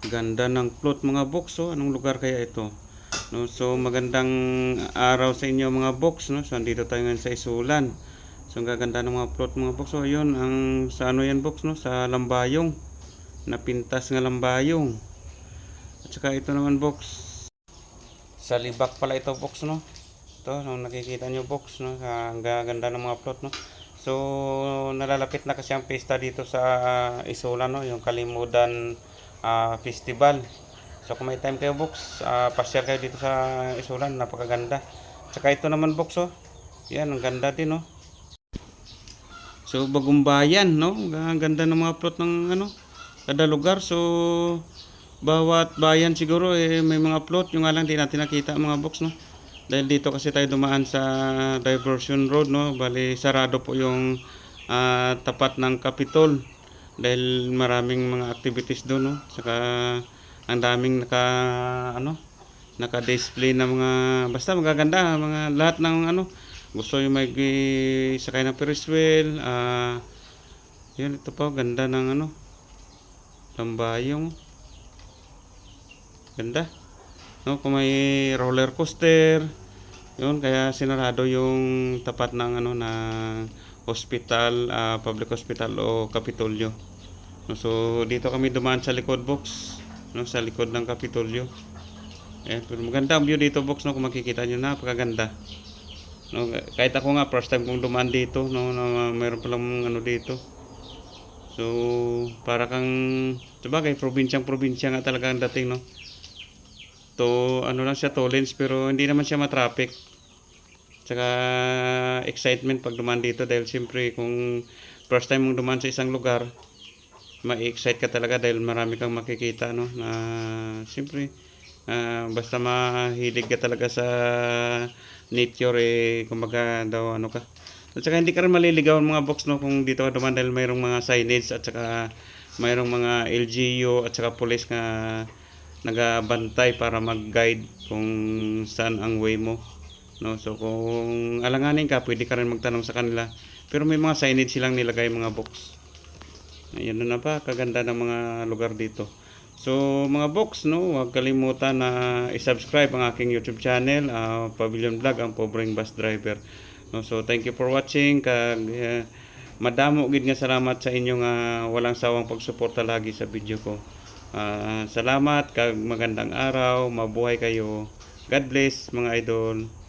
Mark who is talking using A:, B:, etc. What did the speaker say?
A: Ganda ng plot mga box. So, anong lugar kaya ito? No, so magandang araw sa inyo mga box, no. So andito tayo ngayon sa Isulan. So ang gaganda ng mga plot mga box. So yun ang sa ano yan box, no, sa Lambayong. Napintas nga Lambayong. At saka ito naman box. Sa Libak pala ito box, no. Ito, no, nakikita nyo box, no. Ang gaganda ng mga plot, no. So nalalapit na kasi ang pista dito sa Isulan, no, yung Kalimudan Festival. So kung may time kayo box, pa-share kayo dito sa Isulan, napakaganda. Tsaka ito naman box, oh. Yan, ang ganda din, oh. So bagong bayan, no. Ang ganda ng mga plot ng ano, kada lugar. So bawat bayan siguro may mga plot, yung nga lang di natin nakita mga box, no. Dahil dito kasi tayo dumaan sa Diversion Road, no. Bali sarado po yung tapat ng Capitol dahil maraming mga activities doon, no. Saka ang daming naka-display na mga basta magaganda mga lahat ng ano gusto yung may sakay ng Ferris wheel. Yun, ito pa ganda ng ano Lambayong, ganda, no, kung may roller coaster yun, kaya sinarado yung tapat ng ano na hospital, public hospital o Kapitolyo, no. So dito kami dumaan sa likod box, no, sa likod ng Kapitolyo. Pero maganda ang view dito box, no, kung makikita nyo, napakaganda, no. Kahit ako nga first time kong dumaan dito, no, na mayroon palang ano dito. So para kang sabagay probinsya nga talaga ang dating, no. To ano lang siya, to lanes, pero hindi naman siya matraffic. Tsaka excitement pag dumaan dito dahil siyempre kung first time mong dumaan sa isang lugar, ma-excite ka talaga dahil marami kang makikita, no, na siyempre basta mahilig ka talaga sa nature, kumbaga daw ano ka. At saka hindi ka rin maliligaw mga box, no, kung dito ka duman dahil mayroong mga signage at saka mayroong mga LGU at saka police nga nagabantay para mag-guide kung saan ang way mo, no. So kung alanganin ka, pwede ka rin magtanong sa kanila, pero may mga signage silang nilagay mga box. Ayan na pa, kaganda ng mga lugar dito. So mga box, no, huwag kalimutan na i-subscribe ang aking YouTube channel, Pavilion Vlog, ang pobreng bus driver. No, so thank you for watching. Madamo gid nga salamat sa inyong walang sawang pagsuporta lagi sa video ko. Salamat kag magandang araw, mabuhay kayo. God bless mga idol.